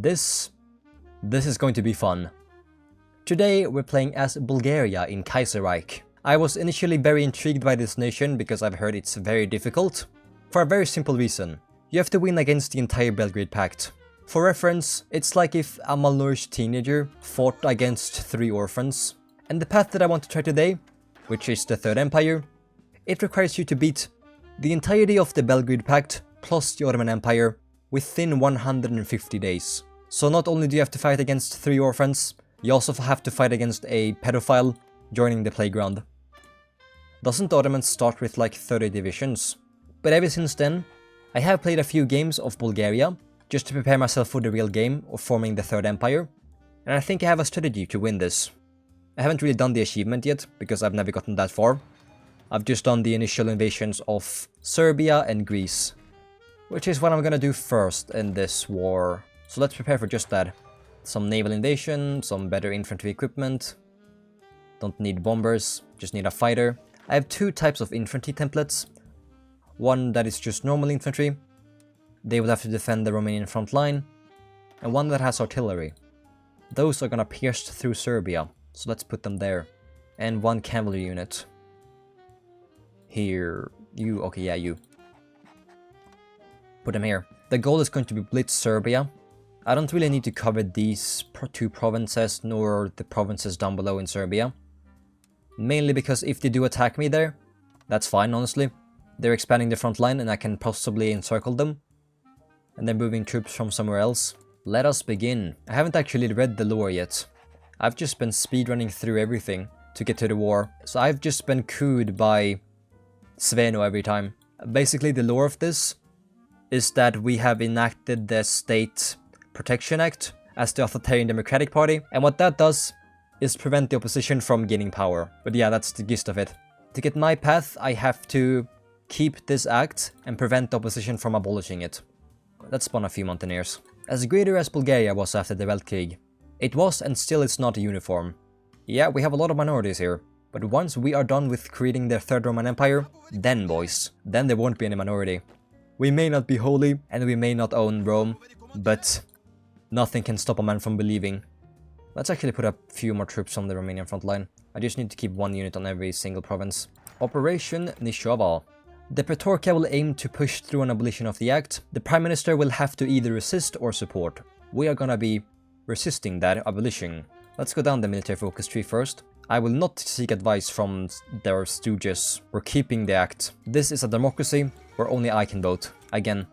This is going to be fun. Today we're playing as Bulgaria in Kaiserreich. I was initially very intrigued by this nation because I've heard it's very difficult. For a very simple reason. You have to win against the entire Belgrade Pact. For reference, it's like if a malnourished teenager fought against 3 orphans. And the path that I want to try today, which is the Third Empire, it requires you to beat the entirety of the Belgrade Pact plus the Ottoman Empire within 150 days. So not only do you have to fight against 3 orphans, you also have to fight against a pedophile joining the playground. Doesn't the Ottomans start with like 30 divisions? But ever since then, I have played a few games of Bulgaria, just to prepare myself for the real game of forming the Third Empire, and I think I have a strategy to win this. I haven't really done the achievement yet, because I've never gotten that far. I've just done the initial invasions of Serbia and Greece, which is what I'm gonna do first in this war. So let's prepare for just that. Some naval invasion, some better infantry equipment. Don't need bombers, just need a fighter. I have 2 types of infantry templates. One that is just normal infantry. They will have to defend the Romanian front line. And one that has artillery. Those are gonna pierce through Serbia, so let's put them there. And 1 cavalry unit. Here. You. Okay, yeah, you. Put them here. The goal is going to be blitz Serbia. I don't really need to cover these 2 provinces, nor the provinces down below in Serbia. Mainly because if they do attack me there, that's fine, honestly. They're expanding the front line and I can possibly encircle them. And then moving troops from somewhere else. Let us begin. I haven't actually read the lore yet. I've just been speedrunning through everything to get to the war. So I've just been cooed by Sveno every time. Basically the lore of this is that we have enacted the State Protection Act as the authoritarian democratic party. And what that does is prevent the opposition from gaining power. But yeah, that's the gist of it. To get my path, I have to keep this act and prevent the opposition from abolishing it. Let's spawn a few mountaineers. As greater as Bulgaria was after the Weltkrieg, it was and still is not uniform. Yeah, we have a lot of minorities here, but once we are done with creating the Third Roman Empire, then boys, then there won't be any minority. We may not be holy, and we may not own Rome, but nothing can stop a man from believing. Let's actually put a few more troops on the Romanian front line. I just need to keep 1 unit on every single province. Operation Nishova. The Praetorka will aim to push through an abolition of the act. The Prime Minister will have to either resist or support. We are gonna be resisting that abolition. Let's go down the military focus tree first. I will not seek advice from their stooges. We're keeping the act. This is a democracy where only I can vote. Again.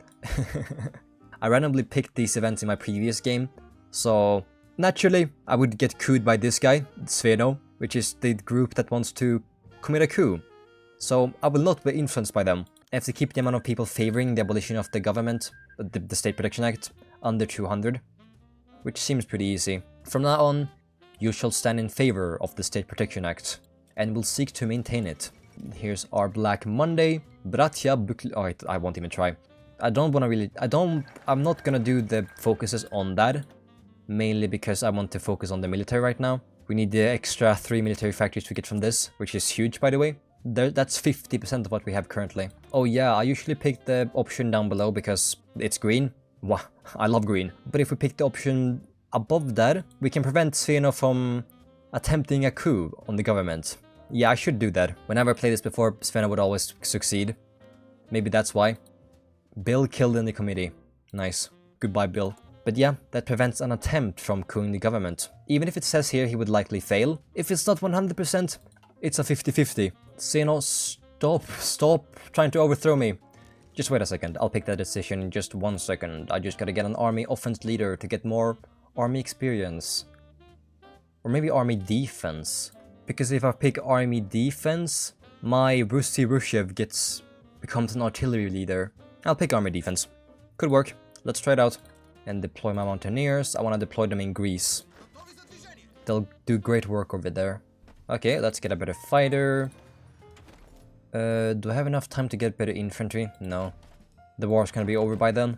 I randomly picked these events in my previous game, so naturally I would get cooed by this guy, Sveno, which is the group that wants to commit a coup. So I will not be influenced by them. I have to keep the amount of people favoring the abolition of the government, the State Protection Act, under 200, which seems pretty easy. From now on, you shall stand in favor of the State Protection Act, and will seek to maintain it. Here's our Black Monday. Bratia Bukl... Oh, I won't even try. I'm not gonna do the focuses on that, mainly because I want to focus on the military right now. We need the extra 3 military factories we get from this, which is huge, by the way. That's 50% of what we have currently. Oh yeah, I usually pick the option down below because it's green. Wow, I love green. But if we pick the option above that, we can prevent Sveno from attempting a coup on the government. Yeah, I should do that. Whenever I played this before, Sveno would always succeed. Maybe that's why. Bill killed in the committee. Nice. Goodbye, Bill. But yeah, that prevents an attempt from coupping the government. Even if it says here he would likely fail. If it's not 100%, it's a 50-50. Sveno, stop trying to overthrow me. Just wait a second, I'll pick that decision in just 1 second. I just gotta get an army offense leader to get more army experience. Or maybe army defense. Because if I pick army defense, my Rusty Rushev becomes an artillery leader. I'll pick army defense. Could work. Let's try it out. And deploy my mountaineers. I want to deploy them in Greece. They'll do great work over there. Okay, let's get a better fighter. Do I have enough time to get better infantry? No. The war's gonna be over by then.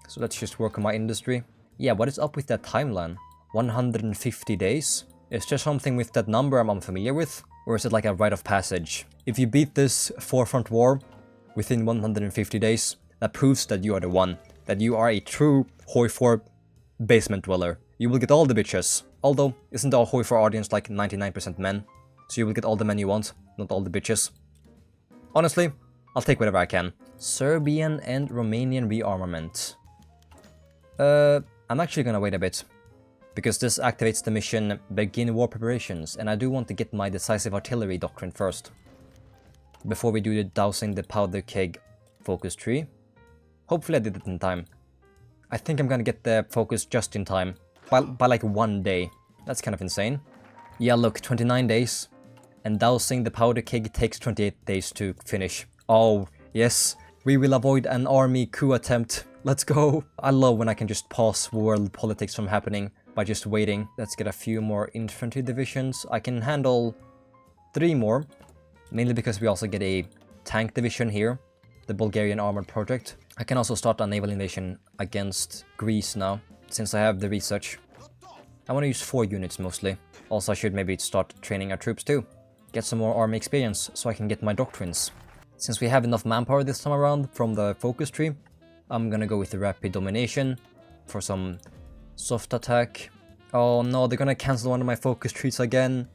So let's just work on my industry. Yeah, what is up with that timeline? 150 days? Is there something with that number I'm unfamiliar with? Or is it like a rite of passage? If you beat this forefront war within 150 days, that proves that you are the one. that you are a true HOI4 basement dweller. You will get all the bitches. Although, isn't our HOI4 audience like 99% men? So you will get all the men you want, not all the bitches. Honestly, I'll take whatever I can. Serbian and Romanian rearmament. I'm actually gonna wait a bit. Because this activates the mission Begin War Preparations, and I do want to get my Decisive Artillery Doctrine first. Before we do the Dousing the Powder Keg focus tree. Hopefully I did it in time. I think I'm gonna get the focus just in time. By like 1 day. That's kind of insane. Yeah, look, 29 days. And Dousing the Powder Keg takes 28 days to finish. Oh, yes. We will avoid an army coup attempt. Let's go. I love when I can just pause world politics from happening by just waiting. Let's get a few more infantry divisions. I can handle 3 more. Mainly because we also get a tank division here. The Bulgarian Armored Project. I can also start a naval invasion against Greece now, since I have the research. I want to use 4 units mostly. Also, I should maybe start training our troops too. Get some more army experience so I can get my doctrines. Since we have enough manpower this time around from the focus tree, I'm gonna go with the Rapid Domination for some soft attack. Oh no, they're gonna cancel one of my focus trees again.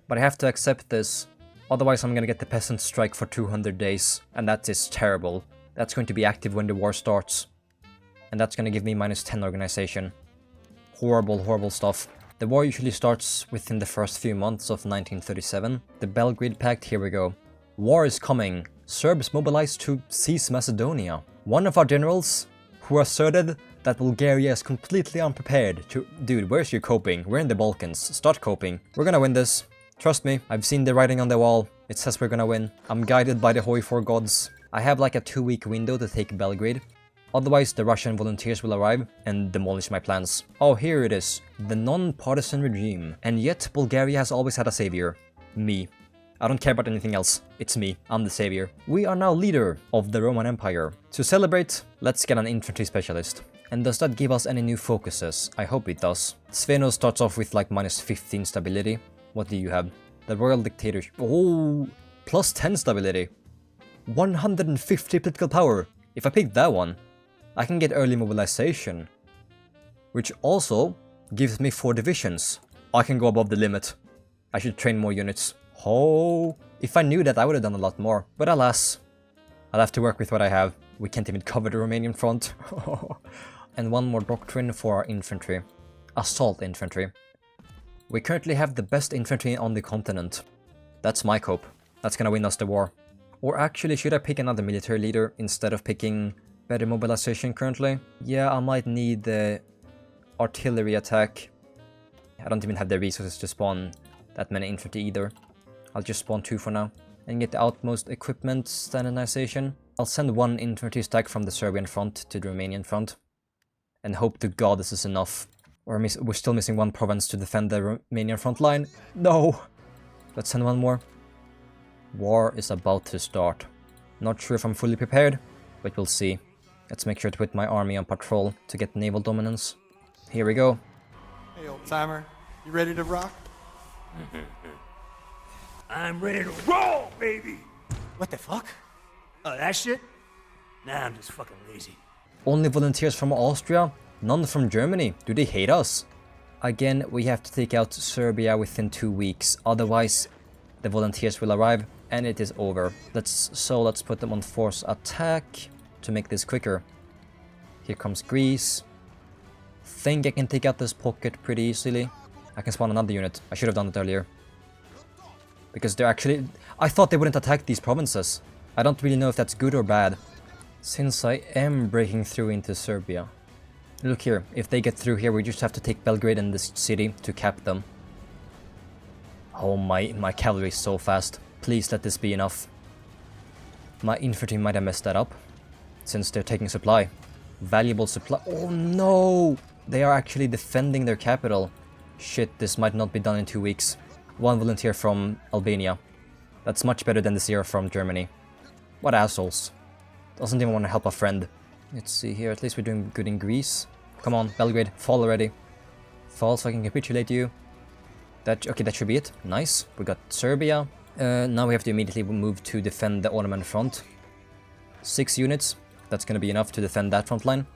But I have to accept this. Otherwise I'm gonna get the Peasant Strike for 200 days. And that is terrible. That's going to be active when the war starts. And that's gonna give me -10 organization. Horrible, horrible stuff. The war usually starts within the first few months of 1937. The Belgrade Pact, here we go. War is coming. Serbs mobilized to seize Macedonia. One of our generals who asserted that Bulgaria is completely unprepared to... Dude, where's your coping? We're in the Balkans. Start coping. We're gonna win this. Trust me, I've seen the writing on the wall. It says we're gonna win. I'm guided by the HOI4 gods. I have like a 2-week window to take Belgrade. Otherwise, the Russian volunteers will arrive and demolish my plans. Oh, here it is. The non-partisan regime. And yet, Bulgaria has always had a savior. Me. I don't care about anything else. It's me. I'm the savior. We are now leader of the Roman Empire. To celebrate, let's get an infantry specialist. And does that give us any new focuses? I hope it does. Sveno starts off with like -15 stability. What do you have? The Royal Dictatorship. Oh, +10 stability. 150 political power. If I pick that one, I can get early mobilization. Which also gives me 4 divisions. I can go above the limit. I should train more units. Oh, if I knew that I would have done a lot more. But alas, I'll have to work with what I have. We can't even cover the Romanian front. And one more doctrine for our infantry. Assault infantry. We currently have the best infantry on the continent. That's my cope. That's gonna win us the war. Or actually, should I pick another military leader instead of picking better mobilization currently? Yeah, I might need the artillery attack. I don't even have the resources to spawn that many infantry either. I'll just spawn 2 for now. And get the outmost equipment standardization. I'll send 1 infantry stack from the Serbian front to the Romanian front. And hope to god this is enough. Or we're still missing 1 province to defend the Romanian front line. No! Let's send 1 more. War is about to start. Not sure if I'm fully prepared, but we'll see. Let's make sure to put my army on patrol to get naval dominance. Here we go. Hey, old timer. You ready to rock? I'm ready to roll, baby! What the fuck? Oh, that shit? Nah, I'm just fucking lazy. Only volunteers from Austria? None from Germany? Do they hate us? Again, we have to take out Serbia within 2 weeks. Otherwise, the volunteers will arrive and it is over. Let's put them on force attack to make this quicker. Here comes Greece. Think I can take out this pocket pretty easily. I can spawn another unit. I should have done it earlier. Because they're actually... I thought they wouldn't attack these provinces. I don't really know if that's good or bad. Since I am breaking through into Serbia. Look here, if they get through here, we just have to take Belgrade and this city to cap them. Oh, my cavalry is so fast. Please let this be enough. My infantry might have messed that up. Since they're taking supply. Valuable supply. Oh no! They are actually defending their capital. Shit, this might not be done in 2 weeks. 1 volunteer from Albania. That's much better than the 0 from Germany. What assholes. Doesn't even want to help a friend. Let's see here, at least we're doing good in Greece. Come on, Belgrade, fall already. Fall so I can capitulate you. Okay, that should be it. Nice. We got Serbia. Now we have to immediately move to defend the Ottoman front. 6 units. That's gonna be enough to defend that front line.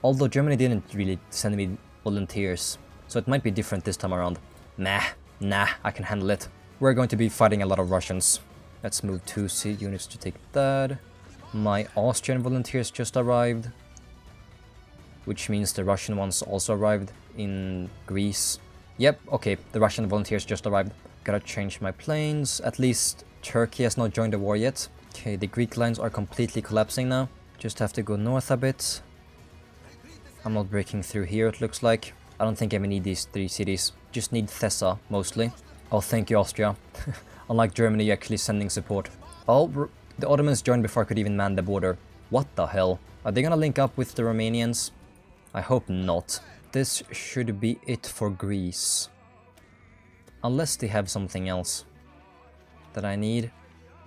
Although Germany didn't really send me volunteers, so it might be different this time around. Nah, I can handle it. We're going to be fighting a lot of Russians. Let's move 2 units to take that. My Austrian volunteers just arrived, which means the Russian ones also arrived in Greece. Yep, okay, the Russian volunteers just arrived. Gotta change my planes. At least Turkey has not joined the war yet. Okay, the Greek lines are completely collapsing now. Just have to go north a bit. I'm not breaking through here, it looks like. I don't think I even need these 3 cities. Just need Thessa, mostly. Oh, thank you, Austria. Unlike Germany, you're actually sending support. Oh, the Ottomans joined before I could even man the border. What the hell? Are they gonna link up with the Romanians? I hope not. This should be it for Greece. Unless they have something else that I need.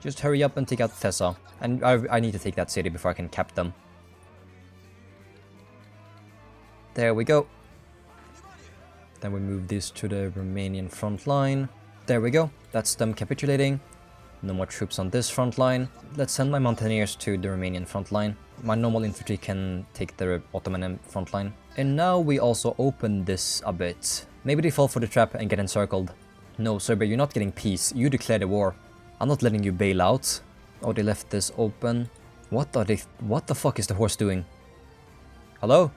Just hurry up and take out Thessa. And I need to take that city before I can cap them. There we go. Then we move this to the Romanian front line. There we go. That's them capitulating. No more troops on this front line. Let's send my mountaineers to the Romanian front line. My normal infantry can take the Ottoman front line. And now we also open this a bit. Maybe they fall for the trap and get encircled. No, Serbia, you're not getting peace. You declare the war. I'm not letting you bail out. Oh, they left this open. What the fuck is the horse doing? Hello?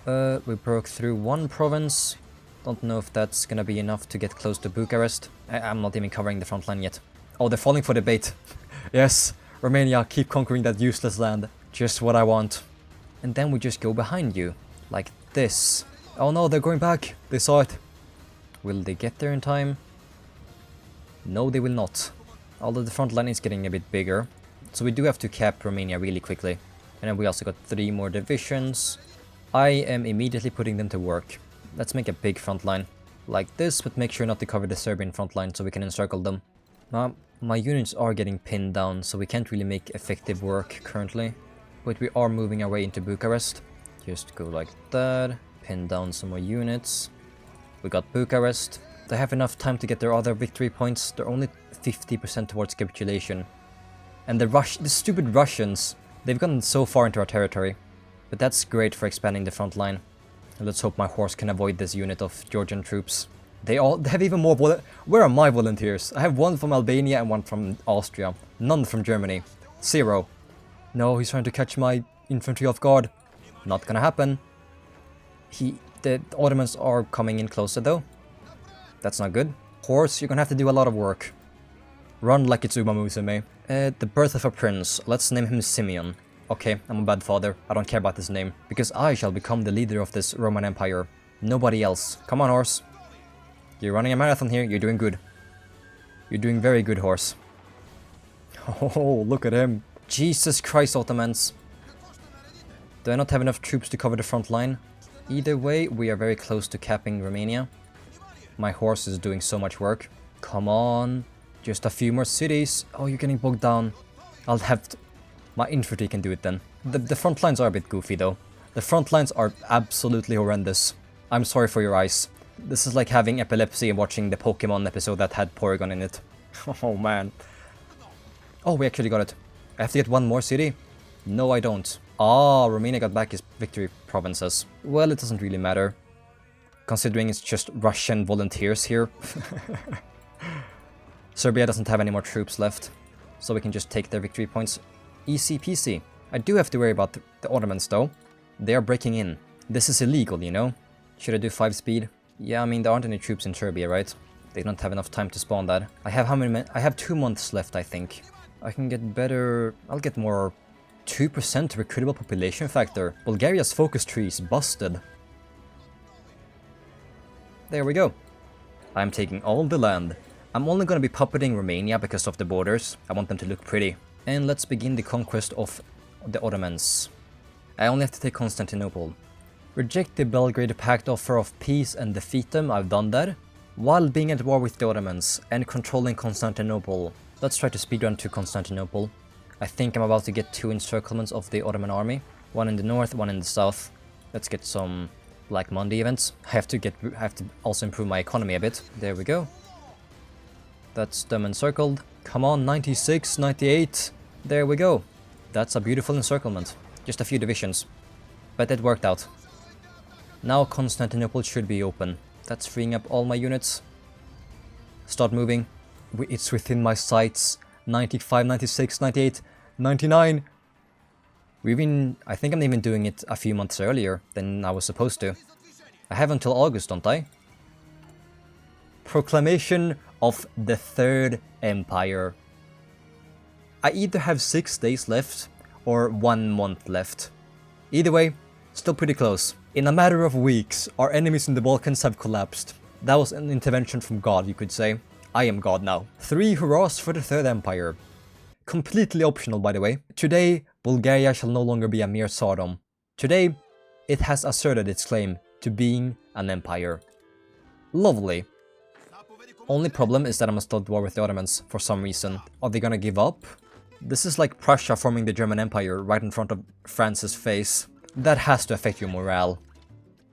We broke through 1 province. Don't know if that's gonna be enough to get close to Bucharest. I'm not even covering the front line yet. Oh, they're falling for the bait. Yes, Romania, keep conquering that useless land. Just what I want. And then we just go behind you. Like this. Oh no, they're going back. They saw it. Will they get there in time? No, they will not. Although the front line is getting a bit bigger. So we do have to cap Romania really quickly. And then we also got 3 more divisions. I am immediately putting them to work. Let's make a big front line. Like this, but make sure not to cover the Serbian front line so we can encircle them. My units are getting pinned down, so we can't really make effective work currently. But we are moving our way into Bucharest. Just go like that. Pin down some more units. We got Bucharest. They have enough time to get their other victory points. They're only 50% towards capitulation. And the stupid Russians, they've gotten so far into our territory. But that's great for expanding the front line. Let's hope my horse can avoid this unit of Georgian troops. They have even more Where are my volunteers? I have 1 from Albania and 1 from Austria. None from Germany. 0. No, he's trying to catch my infantry off guard. Not gonna happen. The Ottomans are coming in closer though. That's not good. Horse, you're gonna have to do a lot of work. Run like it's Uma Musume. The birth of a prince. Let's name him Simeon. Okay, I'm a bad father. I don't care about his name. Because I shall become the leader of this Roman Empire. Nobody else. Come on, horse. You're running a marathon here. You're doing good. You're doing very good, horse. Oh, look at him. Jesus Christ, Ottomans. Do I not have enough troops to cover the front line? Either way, we are very close to capping Romania. My horse is doing so much work. Come on. Just a few more cities. Oh, you're getting bogged down. I'll have to... My infantry can do it then. The front lines are a bit goofy though. The front lines are absolutely horrendous. I'm sorry for your eyes. This is like having epilepsy and watching the Pokemon episode that had Porygon in it. Oh man. Oh, we actually got it. I have to get 1 more city? No, I don't. Ah, Romania got back his victory provinces. Well, it doesn't really matter. Considering it's just Russian volunteers here. Serbia doesn't have any more troops left. So we can just take their victory points. Easy peasy. I do have to worry about the Ottomans though. They are breaking in. This is illegal, you know? Should I do 5 speed? Yeah, I mean, there aren't any troops in Serbia, right? They don't have enough time to spawn that. I have how many I have 2 months left, I think. I can get better... I'll get more... 2% recruitable population factor. Bulgaria's focus tree is busted. There we go. I'm taking all the land. I'm only gonna be puppeting Romania because of the borders. I want them to look pretty. And let's begin the conquest of the Ottomans. I only have to take Constantinople. Reject the Belgrade Pact offer of peace and defeat them, I've done that. While being at war with the Ottomans and controlling Constantinople. Let's try to speedrun to Constantinople. I think I'm about to get 2 encirclements of the Ottoman army. 1 in the north, 1 in the south. Let's get some Black Monday events. I have to also improve my economy a bit. There we go. That's them encircled. Come on, 96, 98. There we go. That's a beautiful encirclement. Just a few divisions. But it worked out. Now Constantinople should be open. That's freeing up all my units. Start moving. It's within my sights. 95, 96, 98, 99. I think I'm even doing it a few months earlier than I was supposed to. I have until August, don't I? Proclamation of the Third Empire. I either have 6 days left or 1 month left. Either way, still pretty close. In a matter of weeks, our enemies in the Balkans have collapsed. That was an intervention from God, you could say. I am God now. 3 hurrahs for the Third Empire. Completely optional, by the way. Today, Bulgaria shall no longer be a mere Sodom. Today, it has asserted its claim to being an empire. Lovely. Only problem is that I'm still at war with the Ottomans for some reason. Are they gonna give up? This is like Prussia forming the German Empire right in front of France's face. That has to affect your morale.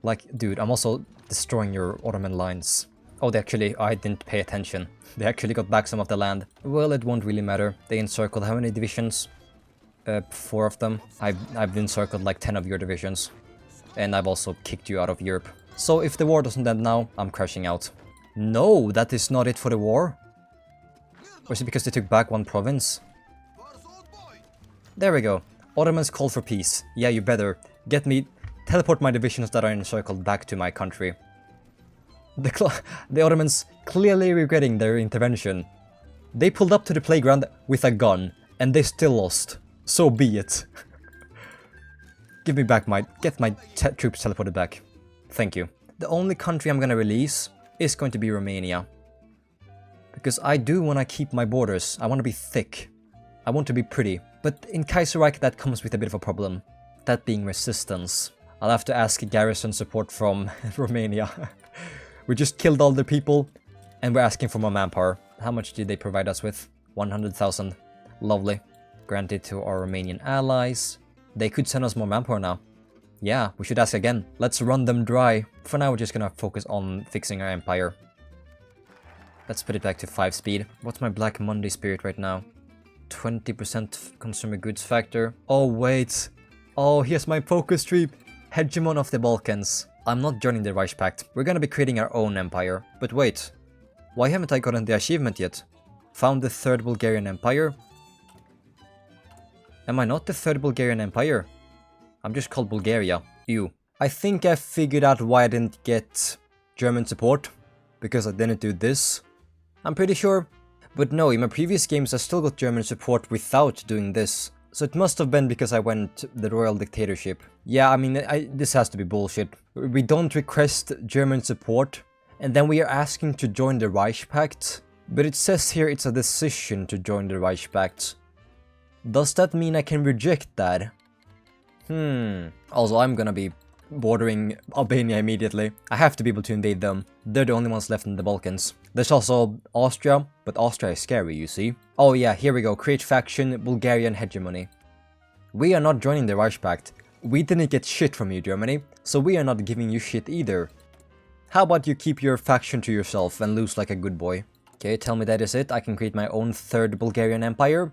Like, dude, I'm also destroying your Ottoman lines. Oh, I didn't pay attention. They actually got back some of the land. Well, it won't really matter. They encircled how many divisions? 4 of them. I've encircled like 10 of your divisions. And I've also kicked you out of Europe. So if the war doesn't end now, I'm crashing out. No, that is not it for the war. Or is it because they took back 1 province? There we go. Ottomans call for peace. Yeah, you better. Teleport my divisions that are encircled back to my country. The Ottomans clearly regretting their intervention. They pulled up to the playground with a gun, and they still lost. So be it. Get my troops teleported back. Thank you. The only country I'm gonna release is going to be Romania. Because I do want to keep my borders. I want to be thick. I want to be pretty. But in Kaiserreich that comes with a bit of a problem. That being resistance. I'll have to ask garrison support from Romania. We just killed all the people and we're asking for more manpower. How much did they provide us with? 100,000. Lovely. Granted to our Romanian allies. They could send us more manpower now. Yeah, we should ask again. Let's run them dry. For now, we're just gonna focus on fixing our empire. Let's put it back to 5 speed. What's my Black Monday spirit right now? 20% consumer goods factor. Oh, wait. Oh, here's my focus tree. Hegemon of the Balkans. I'm not joining the Reich Pact. We're gonna be creating our own empire. But wait. Why haven't I gotten the achievement yet? Found the Third Bulgarian Empire? Am I not the Third Bulgarian Empire? I'm just called Bulgaria. Ew. I think I figured out why I didn't get German support. Because I didn't do this. I'm pretty sure. But no, in my previous games I still got German support without doing this. So it must have been because I went the royal dictatorship. Yeah, I mean, this has to be bullshit. We don't request German support. And then we are asking to join the Reich Pact. But it says here it's a decision to join the Reich Pact. Does that mean I can reject that? Also, I'm gonna be bordering Albania immediately. I have to be able to invade them. They're the only ones left in the Balkans. There's also Austria, but Austria is scary, you see. Oh yeah, here we go. Create faction, Bulgarian hegemony. We are not joining the Reich Pact. We didn't get shit from you, Germany, so we are not giving you shit either. How about you keep your faction to yourself and lose like a good boy? Okay, tell me that is it. I can create my own Third Bulgarian Empire.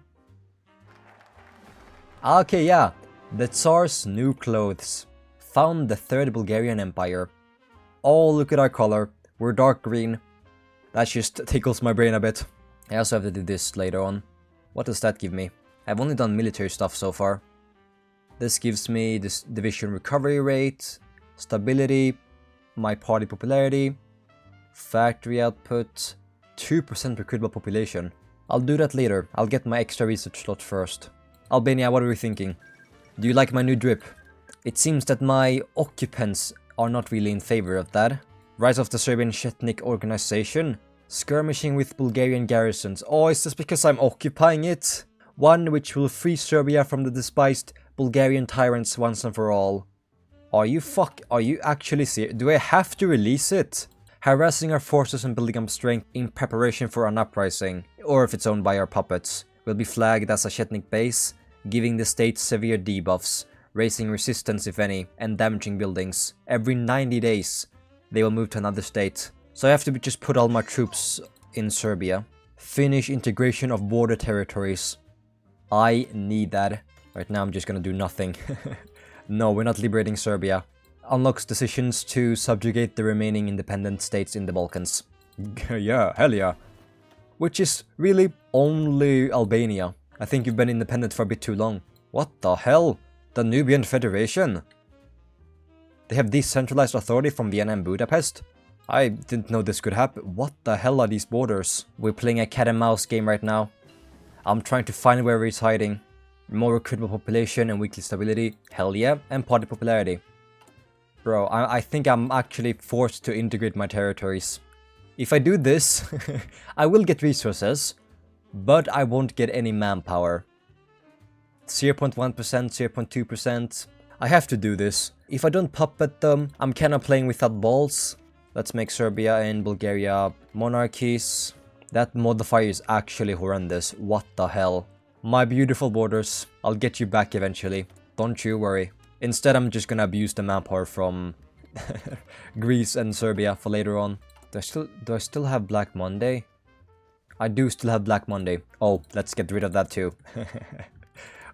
Okay, yeah. The Tsar's new clothes. Found the Third Bulgarian Empire. Oh, look at our color. We're dark green. That just tickles my brain a bit. I also have to do this later on. What does that give me? I've only done military stuff so far. This gives me this division recovery rate, stability, my party popularity, factory output, 2% recruitable population. I'll do that later. I'll get my extra research slot first. Albania, what are we thinking? Do you like my new drip? It seems that my occupants are not really in favor of that. Rise of the Serbian Chetnik organization. Skirmishing with Bulgarian garrisons. Oh, is this because I'm occupying it? One which will free Serbia from the despised Bulgarian tyrants once and for all. Are you actually serious? Do I have to release it? Harassing our forces and building up strength in preparation for an uprising, or if it's owned by our puppets, will be flagged as a Chetnik base, giving the state severe debuffs, raising resistance if any, and damaging buildings. Every 90 days, they will move to another state. So I have to just put all my troops in Serbia. Finish integration of border territories. I need that. Right now I'm just gonna do nothing. No, we're not liberating Serbia. Unlocks decisions to subjugate the remaining independent states in the Balkans. Yeah, hell yeah. Which is really only Albania. I think you've been independent for a bit too long. What the hell? The Nubian Federation? They have decentralized authority from Vienna and Budapest? I didn't know this could happen. What the hell are these borders? We're playing a cat and mouse game right now. I'm trying to find where he's hiding. More recruitable population and weekly stability. Hell yeah. And party popularity. Bro, I think I'm actually forced to integrate my territories. If I do this, I will get resources, but I won't get any manpower. 0.1%, 0.2%. I have to do this. If I don't puppet them, I'm kinda playing without balls. Let's make Serbia and Bulgaria monarchies. That modifier is actually horrendous. What the hell? My beautiful borders. I'll get you back eventually. Don't you worry. Instead, I'm just gonna abuse the manpower from Greece and Serbia for later on. Do I still have Black Monday? I do still have Black Monday. Oh, let's get rid of that too.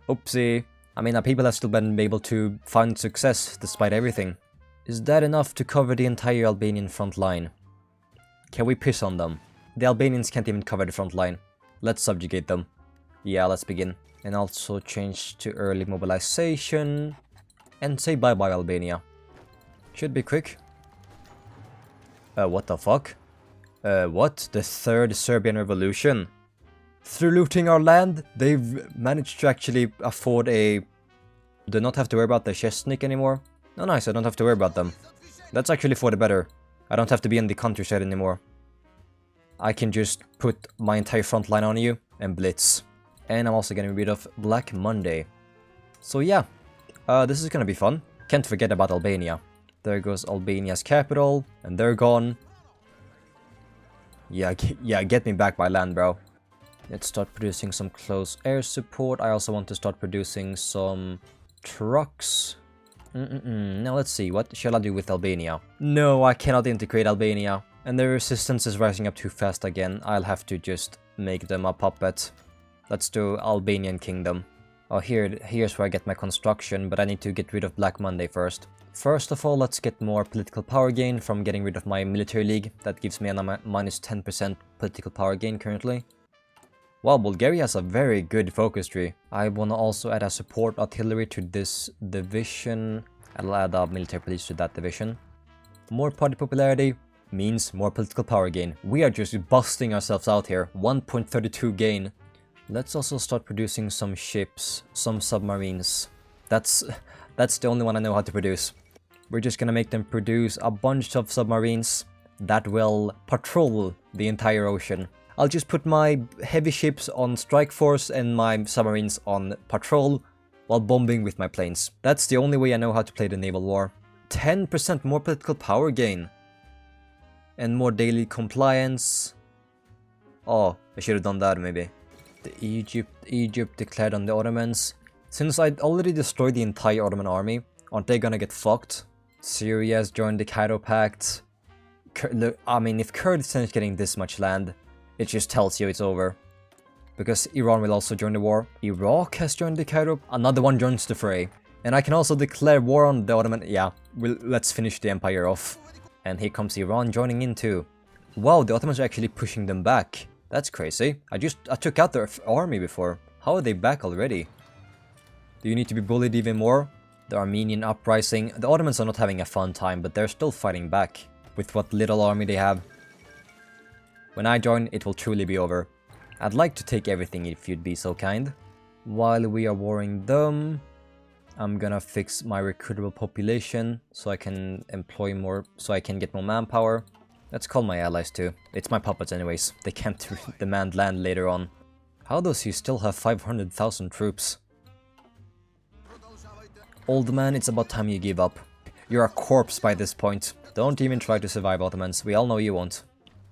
Oopsie. I mean, our people have still been able to find success despite everything. Is that enough to cover the entire Albanian front line? Can we piss on them? The Albanians can't even cover the front line. Let's subjugate them. Yeah, let's begin. And also change to early mobilization. And say bye-bye Albania. Should be quick. What the fuck? What? The third Serbian revolution? Through looting our land, they've managed to actually afford a... Do not have to worry about the Chesnik anymore. Oh nice, I don't have to worry about them. That's actually for the better. I don't have to be in the countryside anymore. I can just put my entire front line on you and blitz. And I'm also getting rid of Black Monday. So yeah, this is gonna be fun. Can't forget about Albania. There goes Albania's capital, and they're gone. Yeah, get me back my land, bro. Let's start producing some close air support. I also want to start producing some trucks. Now let's see, what shall I do with Albania? No, I cannot integrate Albania. And their resistance is rising up too fast again. I'll have to just make them a puppet. Let's do Albanian Kingdom. Oh, here's where I get my construction, but I need to get rid of Black Monday first. First of all, let's get more political power gain from getting rid of my military league. That gives me a minus 10% political power gain currently. Wow, Bulgaria has a very good focus tree. I wanna also add a support artillery to this division. I'll add a military police to that division. More party popularity means more political power gain. We are just busting ourselves out here. 1.32 gain. Let's also start producing some ships, some submarines. That's the only one I know how to produce. We're just gonna make them produce a bunch of submarines that will patrol the entire ocean. I'll just put my heavy ships on strike force and my submarines on patrol while bombing with my planes. That's the only way I know how to play the naval war. 10% more political power gain. And more daily compliance. Oh, I should have done that maybe. The Egypt declared on the Ottomans. Since I'd already destroyed the entire Ottoman army, aren't they gonna get fucked? Syria has joined the Cairo Pact. I mean, if Kurdistan is getting this much land, it just tells you it's over. Because Iran will also join the war. Iraq has joined the Cairo. Another one joins the fray. And I can also declare war on the Ottoman. Yeah, let's finish the empire off. And here comes Iran joining in too. Wow, the Ottomans are actually pushing them back. That's crazy. I took out their army before. How are they back already? Do you need to be bullied even more? The Armenian uprising. The Ottomans are not having a fun time, but they're still fighting back. With what little army they have. When I join, it will truly be over. I'd like to take everything if you'd be so kind. While we are warring them, I'm gonna fix my recruitable population so I can employ more, so I can get more manpower. Let's call my allies too. It's my puppets anyways. They can't demand land later on. How does he still have 500,000 troops? Old man, it's about time you give up. You're a corpse by this point. Don't even try to survive, Ottomans. We all know you won't.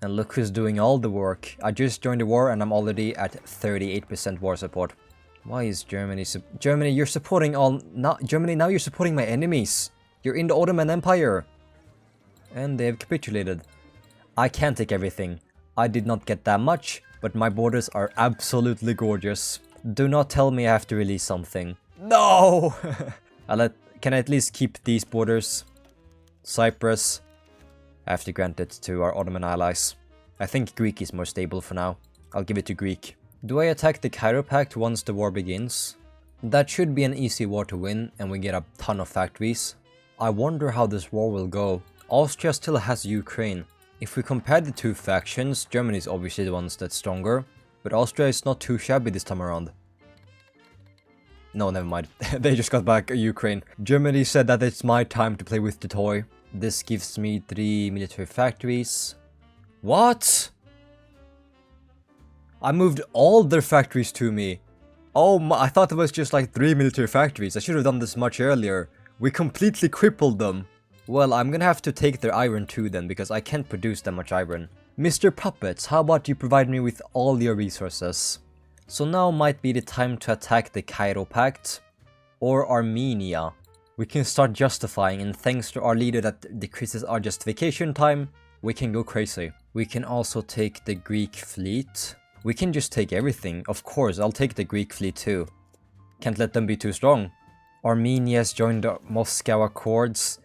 And look who's doing all the work. I just joined the war and I'm already at 38% war support. Why is Germany Germany, you're supporting all... Germany, now you're supporting my enemies. You're in the Ottoman Empire. And they have capitulated. I can't take everything. I did not get that much, but my borders are absolutely gorgeous. Do not tell me I have to release something. No! I let Can I at least keep these borders? Cyprus. I have to grant it to our Ottoman allies. I think Greek is more stable for now. I'll give it to Greek. Do I attack the Cairo Pact once the war begins? That should be an easy war to win and we get a ton of factories. I wonder how this war will go. Austria still has Ukraine. If we compare the two factions, Germany is obviously the ones that's stronger, but Austria is not too shabby this time around. No, never mind. They just got back Ukraine. Germany said that it's my time to play with the toy. This gives me 3 military factories. What? I moved all their factories to me. Oh my, I thought it was just like 3 military factories. I should have done this much earlier. We completely crippled them. Well, I'm gonna have to take their iron too then, because I can't produce that much iron. Mr. Puppets, how about you provide me with all your resources? So now might be the time to attack the Cairo Pact or Armenia. We can start justifying, and thanks to our leader that decreases our justification time, we can go crazy. We can also take the Greek fleet. We can just take everything. Of course, I'll take the Greek fleet too. Can't let them be too strong. Armenia has joined the Moscow Accords.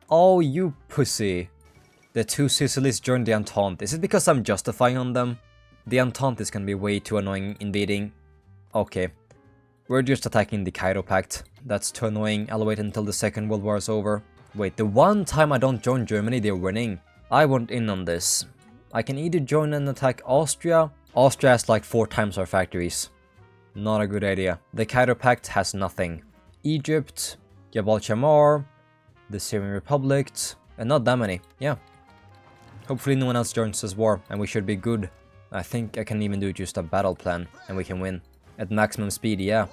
Oh, you pussy. The two Sicilies joined the Entente. Is it because I'm justifying on them? The Entente is gonna be way too annoying invading. Okay. We're just attacking the Cairo Pact. That's too annoying. I'll wait until the Second World War is over. Wait, the one time I don't join Germany, they're winning. I want in on this. I can either join and attack Austria. Austria has like 4 times our factories. Not a good idea. The Cairo Pact has nothing. Egypt, Jabal Chamar, the Syrian Republic, and not that many. Yeah. Hopefully no one else joins this war, and we should be good. I think I can even do just a battle plan, and we can win. At maximum speed, yeah.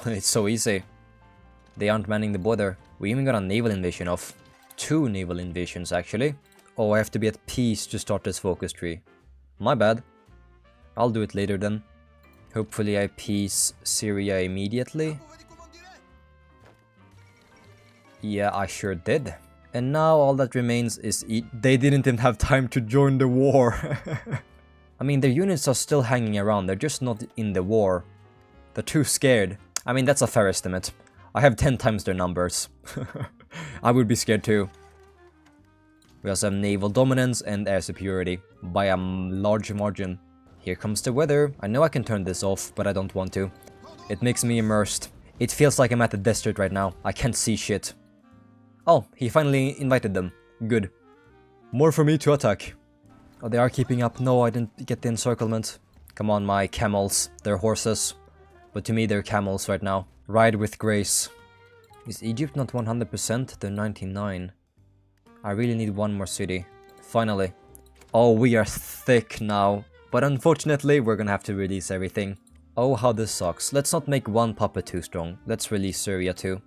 It's so easy. They aren't manning the border. We even got a naval invasion off. 2 naval invasions, actually. Oh, I have to be at peace to start this focus tree. My bad. I'll do it later then. Hopefully I peace Syria immediately. Yeah, I sure did. And now all that remains is they didn't even have time to join the war. I mean, their units are still hanging around, they're just not in the war. They're too scared. I mean, that's a fair estimate. I have 10 times their numbers. I would be scared too. We also have naval dominance and air superiority by a large margin. Here comes the weather. I know I can turn this off, but I don't want to. It makes me immersed. It feels like I'm at the desert right now. I can't see shit. Oh, he finally invited them. Good. More for me to attack. Oh, they are keeping up. No, I didn't get the encirclement. Come on, my camels. They're horses. But to me, they're camels right now. Ride with grace. Is Egypt not 100%? They're 99. I really need one more city. Finally. Oh, we are thick now. But unfortunately, we're gonna have to release everything. Oh, how this sucks. Let's not make one puppet too strong. Let's release Syria too.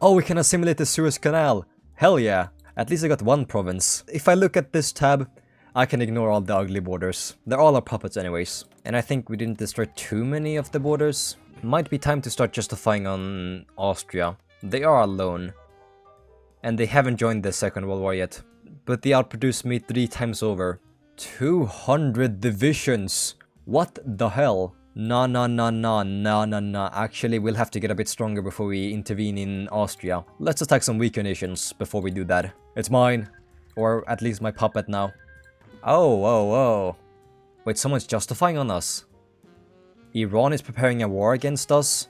Oh, we can assimilate the Suez Canal. Hell yeah. At least I got one province. If I look at this tab, I can ignore all the ugly borders. They're all our puppets anyways. And I think we didn't destroy too many of the borders. Might be time to start justifying on Austria. They are alone. And they haven't joined the Second World War yet. But they outproduced me 3 times over. 200 divisions! What the hell? Nah. Actually, we'll have to get a bit stronger before we intervene in Austria. Let's attack some weaker nations before we do that. It's mine. Or at least my puppet now. Oh. Wait, someone's justifying on us. Iran is preparing a war against us?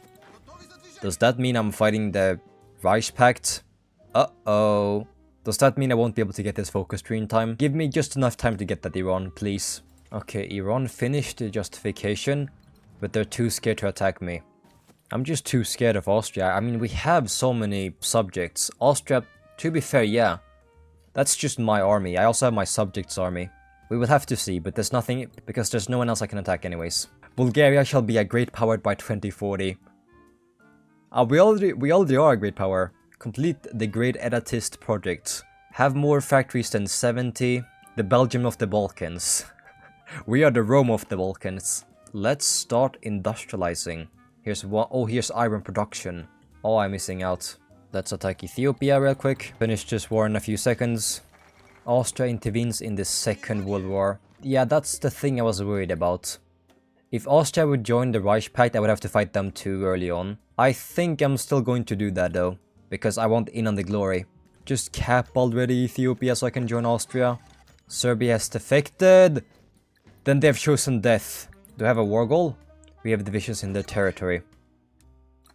Does that mean I'm fighting the Reich Pact? Uh-oh. Does that mean I won't be able to get this focus tree in time? Give me just enough time to get that, Iran, please. Okay, Iran finished the justification, but they're too scared to attack me. I'm just too scared of Austria. I mean, we have so many subjects. Austria, to be fair, yeah. That's just my army. I also have my subjects' army. We will have to see, but there's nothing, because there's no one else I can attack anyways. Bulgaria shall be a great power by 2040. We already are a great power. Complete the Great Edatist project. Have more factories than 70. The Belgium of the Balkans. We are the Rome of the Balkans. Let's start industrializing. Here's one. Oh, here's iron production. Oh, I'm missing out. Let's attack Ethiopia real quick. Finish this war in a few seconds. Austria intervenes in the Second World War. Yeah, that's the thing I was worried about. If Austria would join the Reich Pact, I would have to fight them too early on. I think I'm still going to do that though. because I want in on the glory. Just cap already Ethiopia so I can join Austria. Serbia has defected. Then they have chosen death. Do I have a war goal? We have divisions in their territory.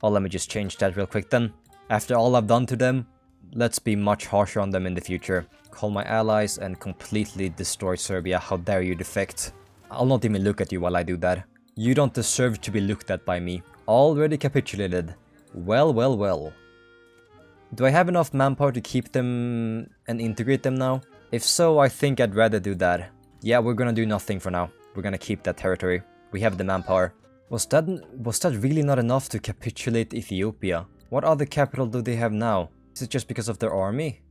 Oh, let me just change that real quick then. After all I've done to them, let's be much harsher on them in the future. Call my allies and completely destroy Serbia. How dare you defect? I'll not even look at you while I do that. You don't deserve to be looked at by me. Already capitulated. Well, well, well. Do I have enough manpower to keep them and integrate them now? If so, I think I'd rather do that. Yeah, we're gonna do nothing for now. We're gonna keep that territory. We have the manpower. Was that really not enough to capitulate Ethiopia? What other capital do they have now? Is it just because of their army?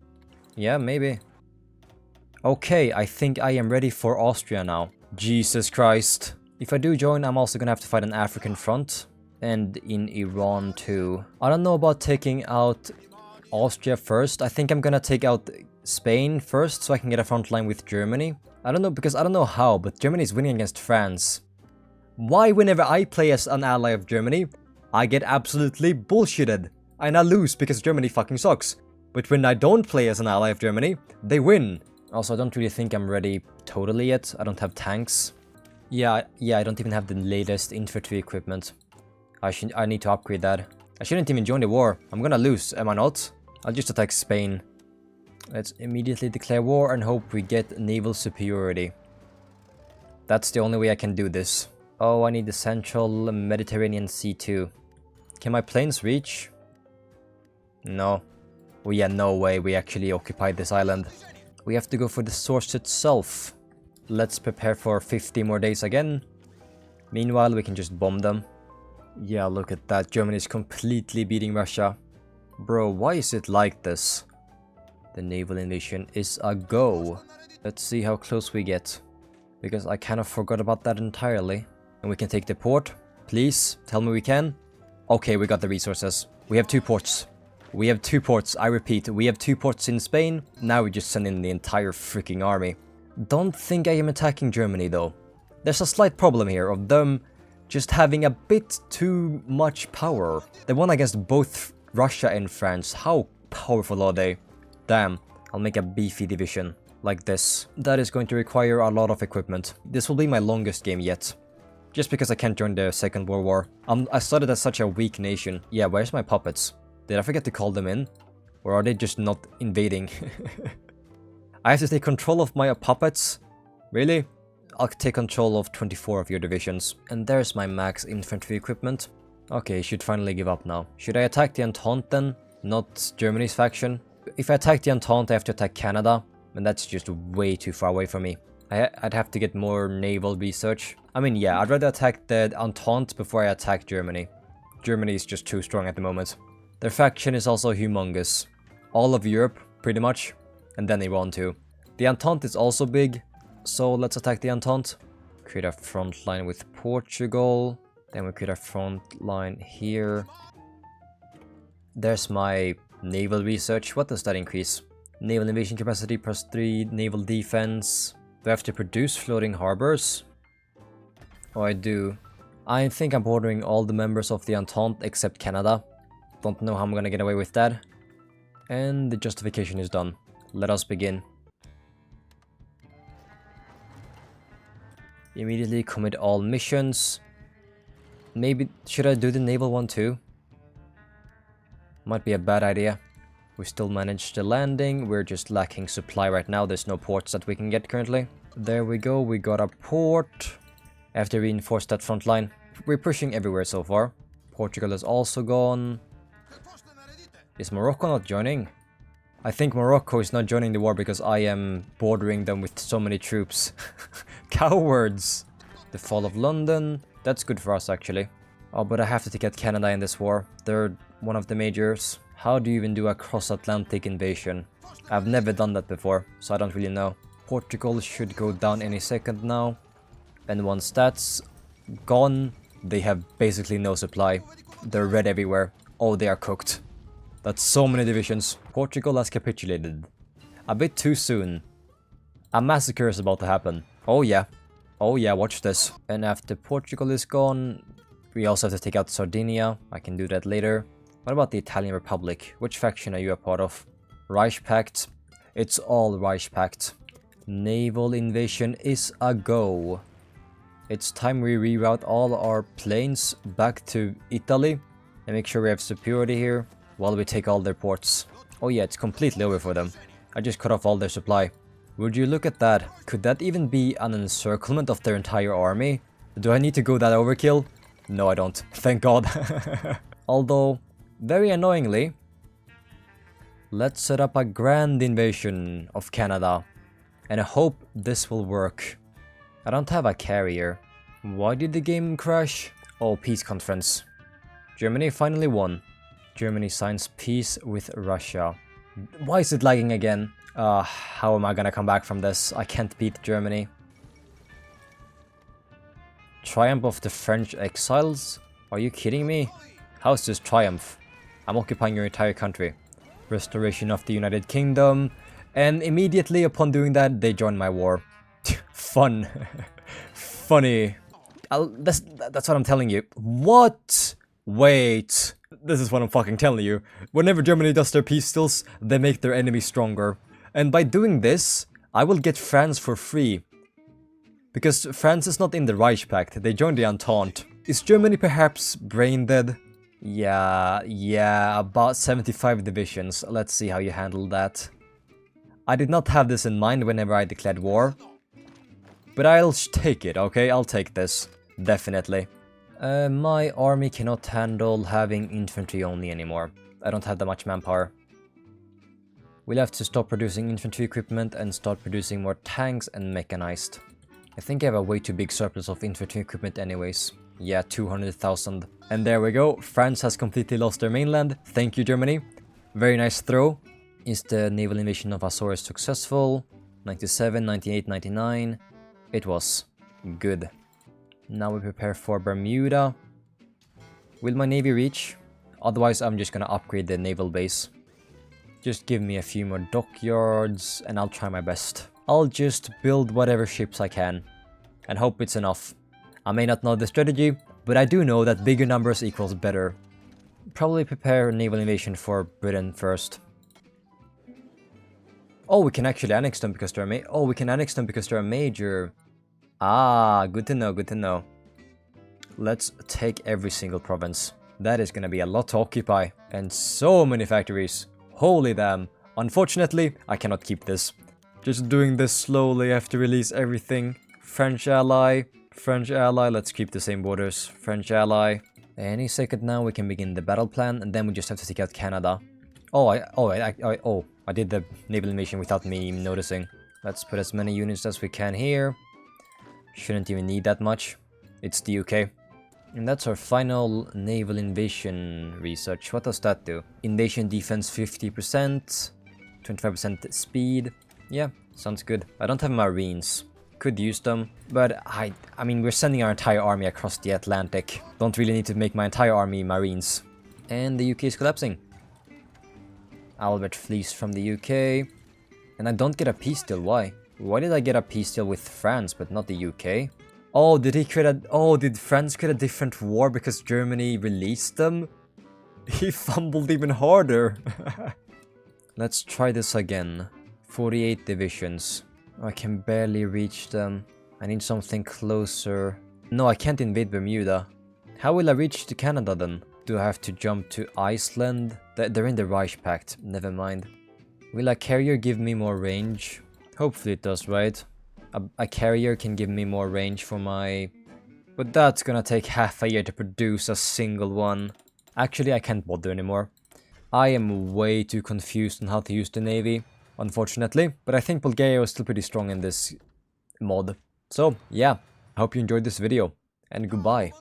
Yeah, maybe. Okay, I think I am ready for Austria now. Jesus Christ. If I do join, I'm also gonna have to fight an African front. And in Iran too. I don't know about taking out Austria first. I think I'm gonna take out Spain first so I can get a front line with Germany. I don't know, because I don't know how, but Germany is winning against France. Why whenever I play as an ally of Germany, I get absolutely bullshitted. And I lose because Germany fucking sucks. But when I don't play as an ally of Germany, they win. Also, I don't really think I'm ready totally yet. I don't have tanks. Yeah, I don't even have the latest infantry equipment. I need to upgrade that. I shouldn't even join the war. I'm gonna lose, am I not? I'll just attack Spain. Let's immediately declare war and hope we get naval superiority. That's the only way I can do this. Oh, I need the central Mediterranean Sea too. Can my planes reach? No. Oh yeah, no way we actually occupied this island. We have to go for the source itself. Let's prepare for 50 more days again. Meanwhile, we can just bomb them. Yeah, look at that. Germany is completely beating Russia. Bro, why is it like this? The naval invasion is a go. Let's see how close we get. Because I kind of forgot about that entirely. And we can take the port. Please, tell me we can. Okay, we got the resources. We have 2 ports. We have 2 ports. I repeat, we have 2 ports in Spain. Now we just send in the entire freaking army. Don't think I am attacking Germany though. There's a slight problem here of them just having a bit too much power. They won against both Russia and France. How powerful are they? Damn, I'll make a beefy division like this. That is going to require a lot of equipment. This will be my longest game yet. Just because I can't join the Second World War. I started as such a weak nation. Yeah, where's my puppets? Did I forget to call them in? Or are they just not invading? I have to take control of my puppets? Really? I'll take control of 24 of your divisions. And there's my max infantry equipment. Okay, should finally give up now. Should I attack the Entente then? Not Germany's faction? If I attack the Entente, I have to attack Canada. And that's just way too far away from me. I'd have to get more naval research. I mean, yeah, I'd rather attack the Entente before I attack Germany. Germany is just too strong at the moment. Their faction is also humongous. All of Europe, pretty much. And then Iran too. The Entente is also big. So let's attack the Entente. Create a front line with Portugal. Then we create a front line here. There's my naval research. What does that increase? Naval invasion capacity +3, naval defense. Do I have to produce floating harbors? Oh, I do. I think I'm bordering all the members of the Entente except Canada. Don't know how I'm gonna get away with that. And the justification is done. Let us begin. Immediately commit all missions. Maybe, should I do the naval one too? Might be a bad idea. We still managed the landing. We're just lacking supply right now. There's no ports that we can get currently. There we go. We got a port. I have to reinforce that front line. We're pushing everywhere so far. Portugal is also gone. Is Morocco not joining? I think Morocco is not joining the war because I am bordering them with so many troops. Cowards! The fall of London. That's good for us actually. Oh, but I have to take out Canada in this war. They're one of the majors. How do you even do a cross-Atlantic invasion? I've never done that before, so I don't really know. Portugal should go down any second now. And once that's gone, they have basically no supply. They're red everywhere. Oh, they are cooked. That's so many divisions. Portugal has capitulated. A bit too soon. A massacre is about to happen. Oh yeah. Oh yeah, watch this. And after Portugal is gone, we also have to take out Sardinia. I can do that later. What about the Italian Republic? Which faction are you a part of? Reich Pact. It's all Reich Pact. Naval invasion is a go. It's time we reroute all our planes back to Italy and make sure we have security here while we take all their ports. Oh yeah, it's completely over for them. I just cut off all their supply. Would you look at that? Could that even be an encirclement of their entire army? Do I need to go that overkill? No, I don't. Thank God. Although, very annoyingly, let's set up a grand invasion of Canada. And I hope this will work. I don't have a carrier. Why did the game crash? Oh, peace conference. Germany finally won. Germany signs peace with Russia. Why is it lagging again? How am I gonna come back from this? I can't beat Germany. Triumph of the French exiles? Are you kidding me? How's this triumph? I'm occupying your entire country. Restoration of the United Kingdom. And immediately upon doing that, they join my war. Fun. Funny. That's what I'm telling you. What? Wait. This is what I'm fucking telling you. Whenever Germany does their peace deals, they make their enemy stronger. And by doing this, I will get France for free. Because France is not in the Reich Pact, they joined the Entente. Is Germany perhaps brain dead? Yeah, about 75 divisions. Let's see how you handle that. I did not have this in mind whenever I declared war. But I'll take it, okay? I'll take this. Definitely. My army cannot handle having infantry only anymore. I don't have that much manpower. We'll have to stop producing infantry equipment and start producing more tanks and mechanized. I think I have a way too big surplus of infantry equipment anyways. Yeah, 200,000. And there we go. France has completely lost their mainland. Thank you, Germany. Very nice throw. Is the naval invasion of Azores successful? 97, 98, 99. It was. Good. Now we prepare for Bermuda. Will my navy reach? Otherwise, I'm just gonna upgrade the naval base. Just give me a few more dockyards and I'll try my best. I'll just build whatever ships I can and hope it's enough. I may not know the strategy, but I do know that bigger numbers equals better. Probably prepare naval invasion for Britain first. Oh, we can actually annex them because they're we can annex them because they're a major. Ah, good to know, good to know. Let's take every single province. That is gonna be a lot to occupy. And so many factories. Holy damn. Unfortunately, I cannot keep this. Just doing this slowly, I have to release everything. French ally, let's keep the same borders. French ally. Any second now we can begin the battle plan and then we just have to take out Canada. I did the naval invasion without me even noticing. Let's put as many units as we can here. Shouldn't even need that much. It's the UK. And that's our final naval invasion research. What does that do? Invasion defense 50%, 25% speed. Yeah, sounds good. I don't have marines. Could use them, but I mean, we're sending our entire army across the Atlantic. Don't really need to make my entire army marines. And the UK is collapsing. Albert flees from the UK. And I don't get a peace deal. Why? Why did I get a peace deal with France but not the UK? Oh, did France create a different war because Germany released them? He fumbled even harder. Let's try this again. 48 divisions. I can barely reach them. I need something closer. No, I can't invade Bermuda. How will I reach to Canada then? Do I have to jump to Iceland? They're in the Reich Pact. Never mind. Will a carrier give me more range? Hopefully it does, right? A carrier can give me more range for my... But that's gonna take half a year to produce a single one. Actually, I can't bother anymore. I am way too confused on how to use the navy, unfortunately. But I think Bulgaria was still pretty strong in this mod. So, yeah. I hope you enjoyed this video. And goodbye.